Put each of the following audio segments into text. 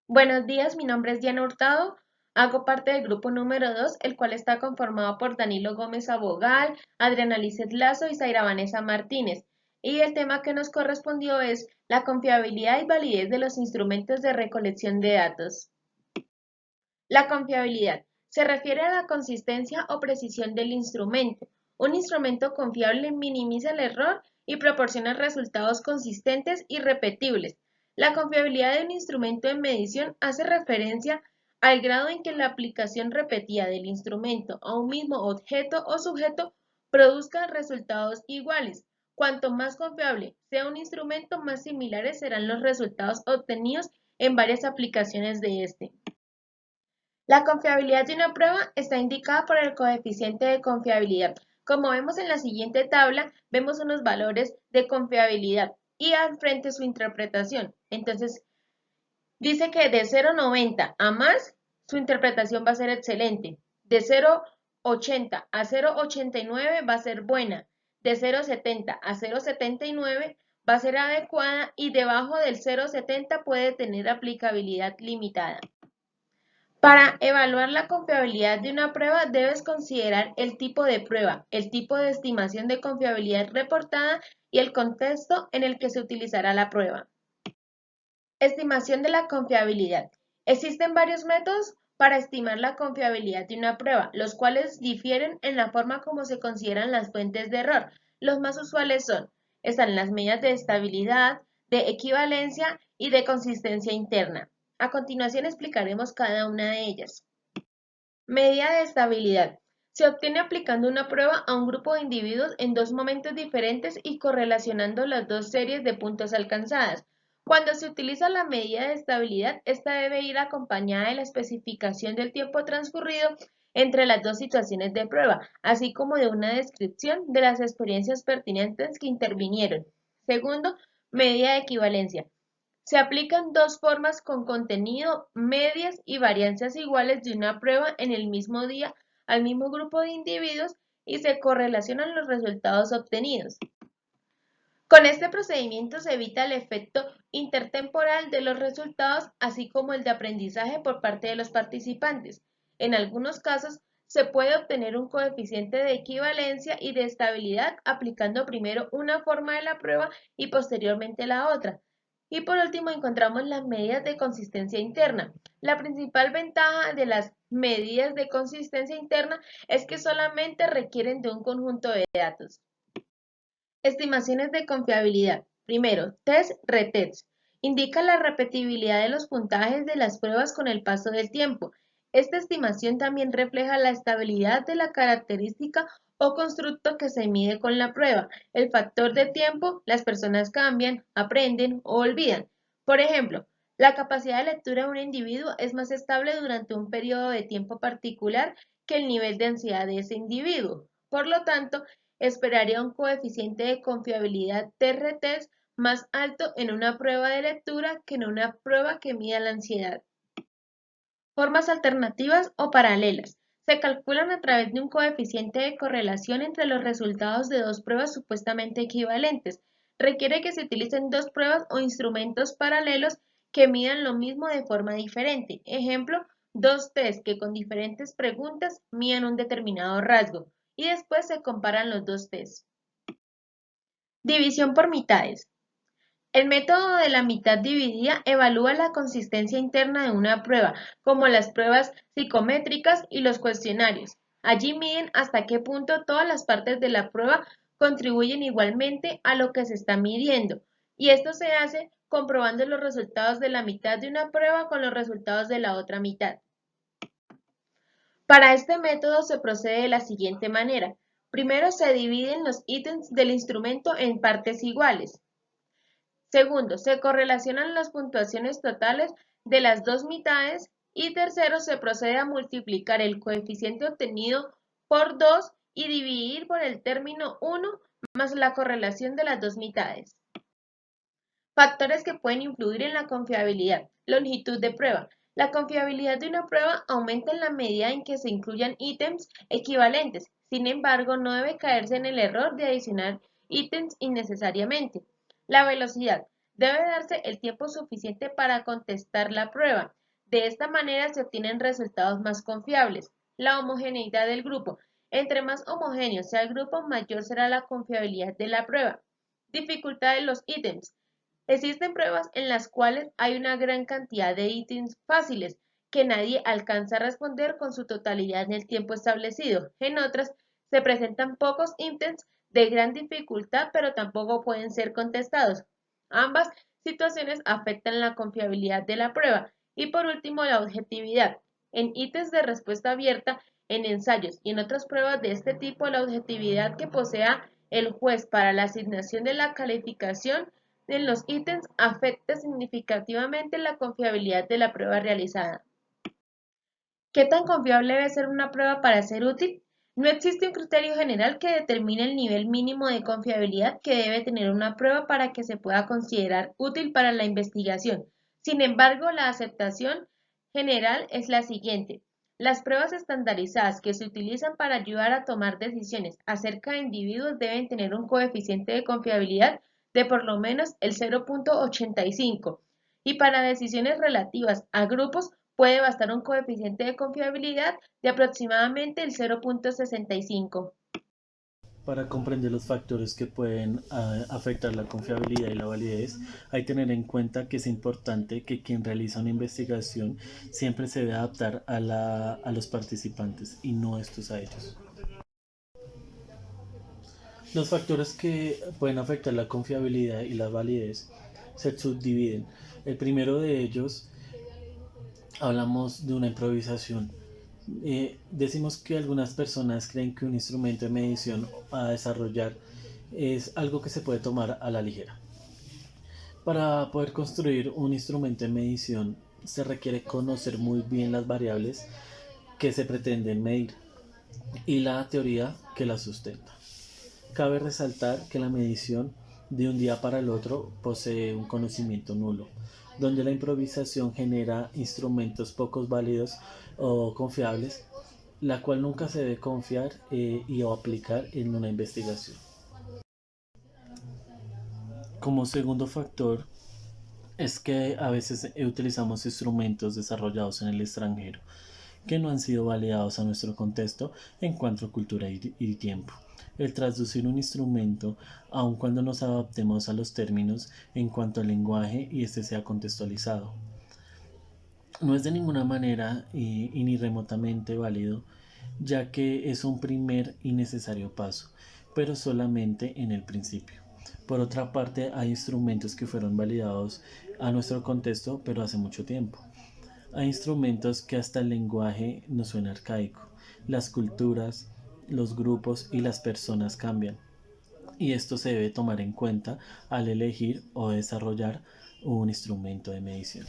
Buenos días, mi nombre es Diana Hurtado, hago parte del grupo número 2, el cual está conformado por Danilo Gómez Abogal, Adriana Lizeth Lazo y Zaira Vanessa Martínez. Y el tema que nos correspondió es la confiabilidad y validez de los instrumentos de recolección de datos. La confiabilidad se refiere a la consistencia o precisión del instrumento. Un instrumento confiable minimiza el error y proporciona resultados consistentes y repetibles. La confiabilidad de un instrumento de medición hace referencia al grado en que la aplicación repetida del instrumento a un mismo objeto o sujeto produzca resultados iguales. Cuanto más confiable sea un instrumento, más similares serán los resultados obtenidos en varias aplicaciones de este. La confiabilidad de una prueba está indicada por el coeficiente de confiabilidad. Como vemos en la siguiente tabla, vemos unos valores de confiabilidad y al frente su interpretación. Entonces, dice que de 0,90 a más, su interpretación va a ser excelente. De 0,80 a 0,89 va a ser buena. De 0,70 a 0,79 va a ser adecuada y debajo del 0,70 puede tener aplicabilidad limitada. Para evaluar la confiabilidad de una prueba debes considerar el tipo de prueba, el tipo de estimación de confiabilidad reportada y el contexto en el que se utilizará la prueba. Estimación de la confiabilidad. Existen varios métodos para estimar la confiabilidad de una prueba, los cuales difieren en la forma como se consideran las fuentes de error. Los más usuales están las medidas de estabilidad, de equivalencia y de consistencia interna. A continuación explicaremos cada una de ellas. Medida de estabilidad. Se obtiene aplicando una prueba a un grupo de individuos en dos momentos diferentes y correlacionando las dos series de puntos alcanzadas. Cuando se utiliza la medida de estabilidad, esta debe ir acompañada de la especificación del tiempo transcurrido entre las dos situaciones de prueba, así como de una descripción de las experiencias pertinentes que intervinieron. Segundo, medida de equivalencia. Se aplican dos formas con contenido, medias y varianzas iguales de una prueba en el mismo día al mismo grupo de individuos y se correlacionan los resultados obtenidos. Con este procedimiento se evita el efecto intertemporal de los resultados, así como el de aprendizaje por parte de los participantes. En algunos casos, se puede obtener un coeficiente de equivalencia y de estabilidad aplicando primero una forma de la prueba y posteriormente la otra. Y por último encontramos las medidas de consistencia interna. La principal ventaja de las medidas de consistencia interna es que solamente requieren de un conjunto de datos. Estimaciones de confiabilidad. Primero, test-retest. Indica la repetibilidad de los puntajes de las pruebas con el paso del tiempo. Esta estimación también refleja la estabilidad de la característica o constructo que se mide con la prueba. El factor de tiempo, las personas cambian, aprenden o olvidan. Por ejemplo, la capacidad de lectura de un individuo es más estable durante un periodo de tiempo particular que el nivel de ansiedad de ese individuo. Por lo tanto, esperaría un coeficiente de confiabilidad TRT más alto en una prueba de lectura que en una prueba que mida la ansiedad. Formas alternativas o paralelas. Se calculan a través de un coeficiente de correlación entre los resultados de dos pruebas supuestamente equivalentes. Requiere que se utilicen dos pruebas o instrumentos paralelos que midan lo mismo de forma diferente. Ejemplo, dos test que con diferentes preguntas midan un determinado rasgo y después se comparan los dos tests. División por mitades. El método de la mitad dividida evalúa la consistencia interna de una prueba, como las pruebas psicométricas y los cuestionarios. Allí miden hasta qué punto todas las partes de la prueba contribuyen igualmente a lo que se está midiendo, y esto se hace comprobando los resultados de la mitad de una prueba con los resultados de la otra mitad. Para este método se procede de la siguiente manera. Primero se dividen los ítems del instrumento en partes iguales. Segundo, se correlacionan las puntuaciones totales de las dos mitades. Y tercero, se procede a multiplicar el coeficiente obtenido por 2 y dividir por el término 1 más la correlación de las dos mitades. Factores que pueden influir en la confiabilidad. Longitud de prueba. La confiabilidad de una prueba aumenta en la medida en que se incluyan ítems equivalentes. Sin embargo, no debe caerse en el error de adicionar ítems innecesariamente. La velocidad. Debe darse el tiempo suficiente para contestar la prueba. De esta manera se obtienen resultados más confiables. La homogeneidad del grupo. Entre más homogéneo sea el grupo, mayor será la confiabilidad de la prueba. Dificultad de los ítems. Existen pruebas en las cuales hay una gran cantidad de ítems fáciles que nadie alcanza a responder con su totalidad en el tiempo establecido. En otras, se presentan pocos ítems de gran dificultad, pero tampoco pueden ser contestados. Ambas situaciones afectan la confiabilidad de la prueba. Y por último, la objetividad. En ítems de respuesta abierta, en ensayos y en otras pruebas de este tipo, la objetividad que posea el juez para la asignación de la calificación en los ítems afecta significativamente la confiabilidad de la prueba realizada. ¿Qué tan confiable debe ser una prueba para ser útil? No existe un criterio general que determine el nivel mínimo de confiabilidad que debe tener una prueba para que se pueda considerar útil para la investigación. Sin embargo, la aceptación general es la siguiente. Las pruebas estandarizadas que se utilizan para ayudar a tomar decisiones acerca de individuos deben tener un coeficiente de confiabilidad de por lo menos el 0.85 y para decisiones relativas a grupos puede bastar un coeficiente de confiabilidad de aproximadamente el 0.65. Para comprender los factores que pueden afectar la confiabilidad y la validez, hay que tener en cuenta que es importante que quien realiza una investigación siempre se debe adaptar a los participantes y no estos a ellos. Los factores que pueden afectar la confiabilidad y la validez se subdividen. El primero de ellos, hablamos de una improvisación. Decimos que algunas personas creen que un instrumento de medición a desarrollar es algo que se puede tomar a la ligera. Para poder construir un instrumento de medición se requiere conocer muy bien las variables que se pretenden medir y la teoría que las sustenta. Cabe resaltar que la medición de un día para el otro posee un conocimiento nulo, donde la improvisación genera instrumentos pocos válidos o confiables, la cual nunca se debe confiar y o aplicar en una investigación. Como segundo factor, es que a veces utilizamos instrumentos desarrollados en el extranjero que no han sido validados a nuestro contexto en cuanto a cultura y tiempo. El traducir un instrumento, aun cuando nos adaptemos a los términos en cuanto al lenguaje y este sea contextualizado, no es de ninguna manera y ni remotamente válido, ya que es un primer y necesario paso, pero solamente en el principio. Por otra parte, hay instrumentos que fueron validados a nuestro contexto, pero hace mucho tiempo. Hay instrumentos que hasta el lenguaje nos suena arcaico. Las culturas, los grupos y las personas cambian. Y esto se debe tomar en cuenta al elegir o desarrollar un instrumento de medición.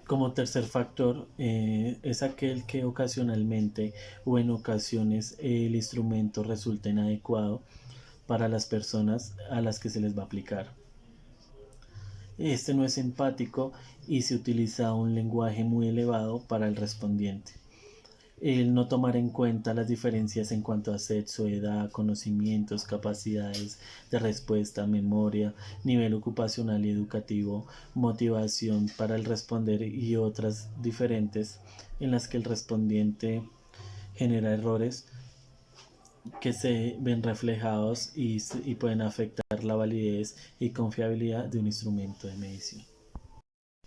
Como tercer factor, es aquel que ocasionalmente o en ocasiones el instrumento resulta inadecuado para las personas a las que se les va a aplicar. Este no es empático y se utiliza un lenguaje muy elevado para el respondiente. El no tomar en cuenta las diferencias en cuanto a sexo, edad, conocimientos, capacidades de respuesta, memoria, nivel ocupacional y educativo, motivación para el responder y otras diferentes en las que el respondiente genera errores que se ven reflejados y pueden afectar la validez y confiabilidad de un instrumento de medición.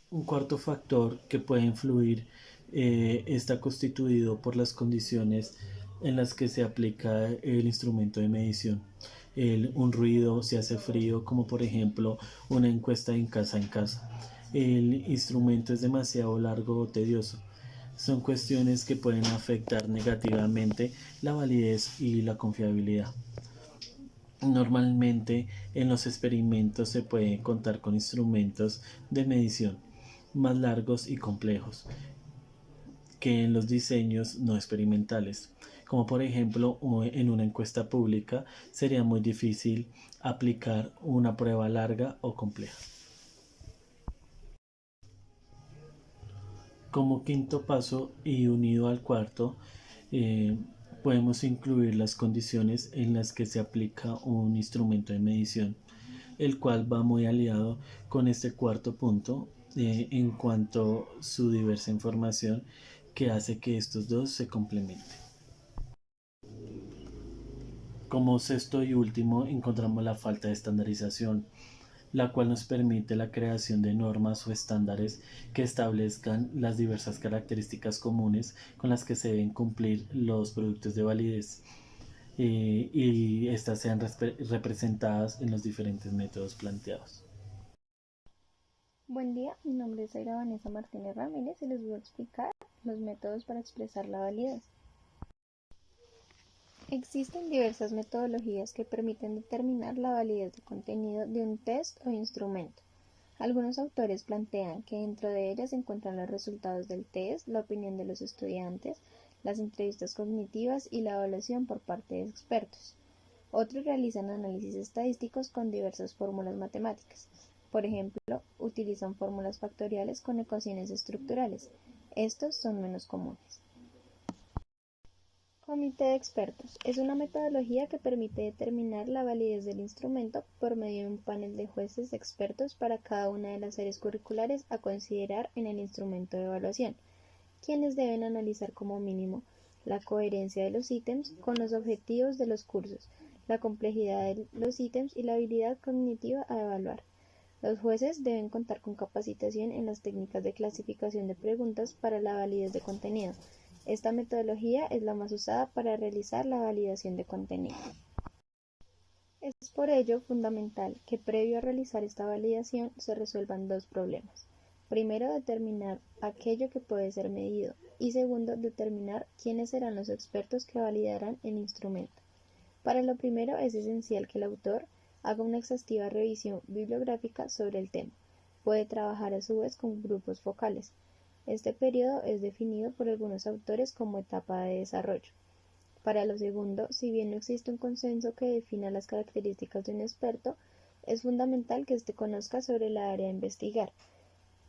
Un cuarto factor que puede influir está constituido por las condiciones en las que se aplica el instrumento de medición. Un ruido, si hace frío, como por ejemplo una encuesta en casa. El instrumento es demasiado largo o tedioso. Son cuestiones que pueden afectar negativamente la validez y la confiabilidad. Normalmente en los experimentos se puede contar con instrumentos de medición más largos y complejos que en los diseños no experimentales, como por ejemplo en una encuesta pública sería muy difícil aplicar una prueba larga o compleja. Como quinto paso y unido al cuarto, eh, podemos incluir las condiciones en las que se aplica un instrumento de medición. el cual va muy aliado con este cuarto punto en cuanto a su diversa información que hace que estos dos se complementen. Como sexto y último encontramos la falta de estandarización, la cual nos permite la creación de normas o estándares que establezcan las diversas características comunes con las que se deben cumplir los productos de validez y estas sean representadas en los diferentes métodos planteados. Buen día, mi nombre es Zaira Vanessa Martínez Ramírez y les voy a explicar los métodos para expresar la validez. Existen diversas metodologías que permiten determinar la validez de contenido de un test o instrumento. Algunos autores plantean que dentro de ellas se encuentran los resultados del test, la opinión de los estudiantes, las entrevistas cognitivas y la evaluación por parte de expertos. Otros realizan análisis estadísticos con diversas fórmulas matemáticas. Por ejemplo, utilizan fórmulas factoriales con ecuaciones estructurales. Estos son menos comunes. Comité de expertos. Es una metodología que permite determinar la validez del instrumento por medio de un panel de jueces expertos para cada una de las áreas curriculares a considerar en el instrumento de evaluación, quienes deben analizar como mínimo la coherencia de los ítems con los objetivos de los cursos, la complejidad de los ítems y la habilidad cognitiva a evaluar. Los jueces deben contar con capacitación en las técnicas de clasificación de preguntas para la validez de contenido. Esta metodología es la más usada para realizar la validación de contenido. Es por ello fundamental que previo a realizar esta validación se resuelvan dos problemas. Primero, determinar aquello que puede ser medido y segundo, determinar quiénes serán los expertos que validarán el instrumento. Para lo primero es esencial que el autor haga una exhaustiva revisión bibliográfica sobre el tema. Puede trabajar a su vez con grupos focales. Este periodo es definido por algunos autores como etapa de desarrollo. Para lo segundo, si bien no existe un consenso que defina las características de un experto, es fundamental que éste conozca sobre la área a investigar,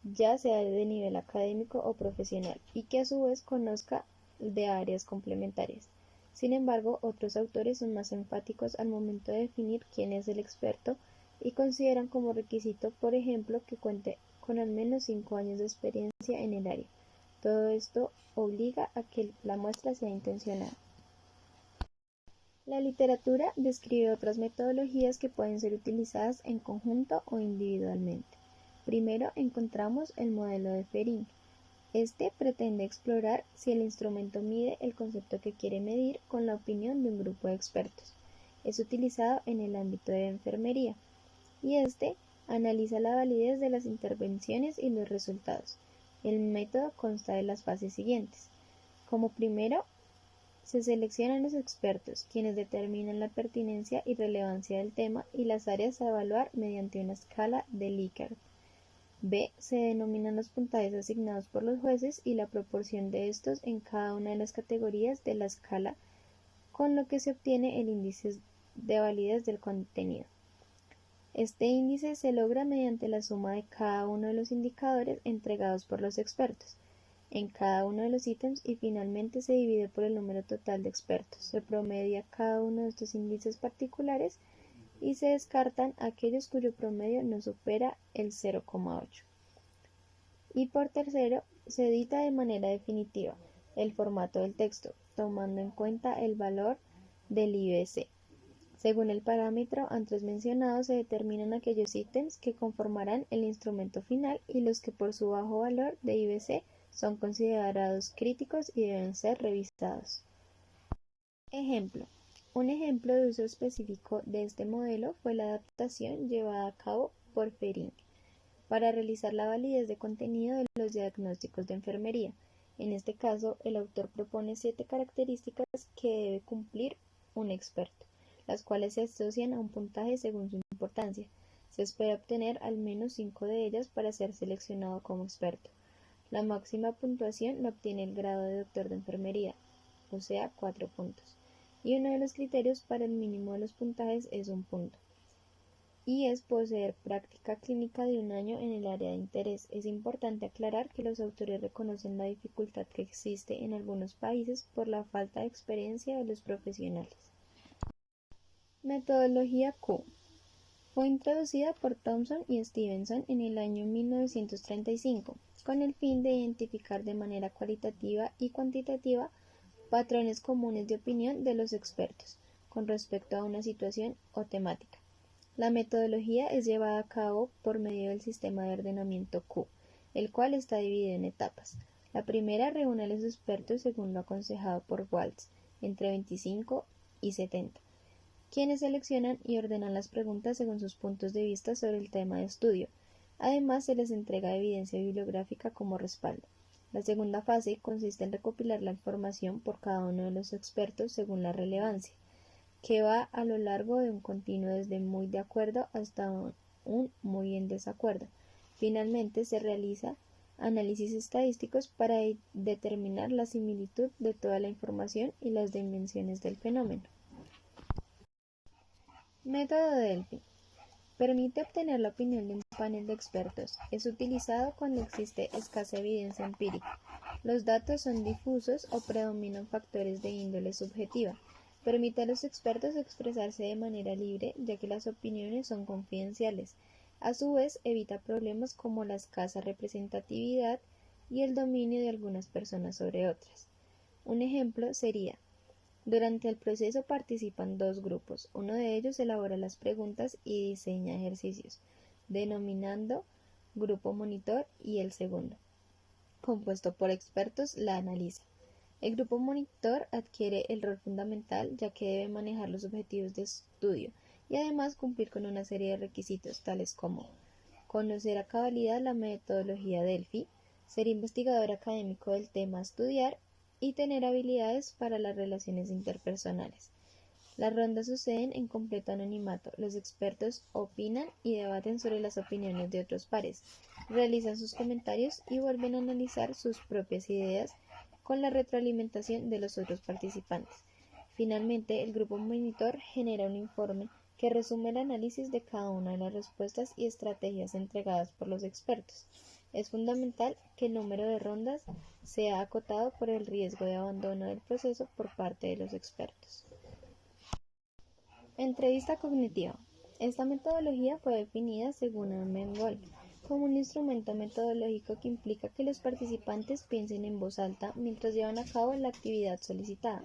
ya sea de nivel académico o profesional, y que a su vez conozca de áreas complementarias. Sin embargo, otros autores son más enfáticos al momento de definir quién es el experto y consideran como requisito, por ejemplo, que cuente con al menos 5 años de experiencia en el área. Todo esto obliga a que la muestra sea intencionada. La literatura describe otras metodologías que pueden ser utilizadas en conjunto o individualmente. Primero encontramos el modelo de Ferrin. Este pretende explorar si el instrumento mide el concepto que quiere medir con la opinión de un grupo de expertos. Es utilizado en el ámbito de enfermería y este analiza la validez de las intervenciones y los resultados. El método consta de las fases siguientes. Como primero, se seleccionan los expertos, quienes determinan la pertinencia y relevancia del tema y las áreas a evaluar mediante una escala de Likert. B. Se denominan los puntajes asignados por los jueces y la proporción de estos en cada una de las categorías de la escala, con lo que se obtiene el índice de validez del contenido. Este índice se logra mediante la suma de cada uno de los indicadores entregados por los expertos en cada uno de los ítems y finalmente se divide por el número total de expertos. Se promedia cada uno de estos índices particulares y se descartan aquellos cuyo promedio no supera el 0,8. Y por tercero, se edita de manera definitiva el formato del texto, tomando en cuenta el valor del IBC. Según el parámetro antes mencionado, se determinan aquellos ítems que conformarán el instrumento final y los que por su bajo valor de IBC son considerados críticos y deben ser revisados. Ejemplo. Un ejemplo de uso específico de este modelo fue la adaptación llevada a cabo por Ferrin para realizar la validez de contenido de los diagnósticos de enfermería. En este caso, el autor propone 7 características que debe cumplir un experto, las cuales se asocian a un puntaje según su importancia. Se espera obtener al menos 5 de ellas para ser seleccionado como experto. La máxima puntuación la obtiene el grado de doctor de enfermería, o sea, 4 puntos. Y uno de los criterios para el mínimo de los puntajes es 1 punto. Y es poseer práctica clínica de 1 año en el área de interés. Es importante aclarar que los autores reconocen la dificultad que existe en algunos países por la falta de experiencia de los profesionales. Metodología Q. Fue introducida por Thomson y Stevenson en el año 1935, con el fin de identificar de manera cualitativa y cuantitativa patrones comunes de opinión de los expertos con respecto a una situación o temática. La metodología es llevada a cabo por medio del sistema de ordenamiento Q, el cual está dividido en etapas. La primera reúne a los expertos según lo aconsejado por Waltz, entre 25 y 70, quienes seleccionan y ordenan las preguntas según sus puntos de vista sobre el tema de estudio. Además, se les entrega evidencia bibliográfica como respaldo. La segunda fase consiste en recopilar la información por cada uno de los expertos según la relevancia, que va a lo largo de un continuo desde muy de acuerdo hasta un muy en desacuerdo. Finalmente, se realiza análisis estadísticos para determinar la similitud de toda la información y las dimensiones del fenómeno. Método Delphi. Permite obtener la opinión de un panel de expertos. Es utilizado cuando existe escasa evidencia empírica. Los datos son difusos o predominan factores de índole subjetiva. Permite a los expertos expresarse de manera libre, ya que las opiniones son confidenciales. A su vez, evita problemas como la escasa representatividad y el dominio de algunas personas sobre otras. Un ejemplo sería: durante el proceso participan dos grupos. Uno de ellos elabora las preguntas y diseña ejercicios, denominando grupo monitor, y el segundo, compuesto por expertos, la analiza. El grupo monitor adquiere el rol fundamental, ya que debe manejar los objetivos de estudio y además cumplir con una serie de requisitos tales como conocer a cabalidad la metodología Delphi, ser investigador académico del tema a estudiar y tener habilidades para las relaciones interpersonales. Las rondas suceden en completo anonimato. Los expertos opinan y debaten sobre las opiniones de otros pares, realizan sus comentarios y vuelven a analizar sus propias ideas con la retroalimentación de los otros participantes. Finalmente, el grupo monitor genera un informe que resume el análisis de cada una de las respuestas y estrategias entregadas por los expertos. Es fundamental que el número de rondas sea acotado por el riesgo de abandono del proceso por parte de los expertos. Entrevista cognitiva. Esta metodología fue definida, según Armand Wolf, como un instrumento metodológico que implica que los participantes piensen en voz alta mientras llevan a cabo la actividad solicitada.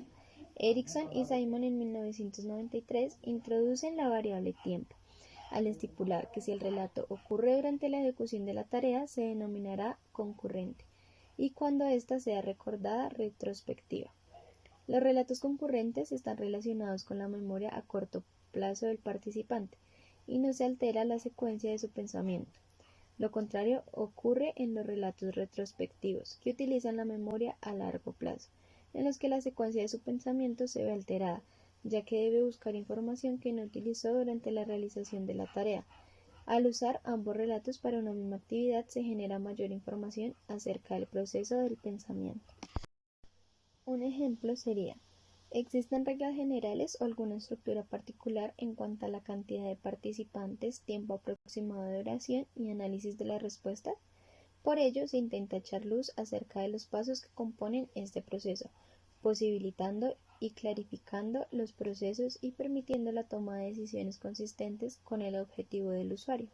Erickson y Simon en 1993 introducen la variable tiempo, al estipular que si el relato ocurre durante la ejecución de la tarea se denominará concurrente, y cuando ésta sea recordada, retrospectiva. Los relatos concurrentes están relacionados con la memoria a corto plazo del participante y no se altera la secuencia de su pensamiento. Lo contrario ocurre en los relatos retrospectivos, que utilizan la memoria a largo plazo, en los que la secuencia de su pensamiento se ve alterada, ya que debe buscar información que no utilizó durante la realización de la tarea. Al usar ambos relatos para una misma actividad se genera mayor información acerca del proceso del pensamiento. Un ejemplo sería: ¿existen reglas generales o alguna estructura particular en cuanto a la cantidad de participantes, tiempo aproximado de duración y análisis de las respuestas? Por ello, se intenta echar luz acerca de los pasos que componen este proceso, posibilitando y clarificando los procesos y permitiendo la toma de decisiones consistentes con el objetivo del usuario.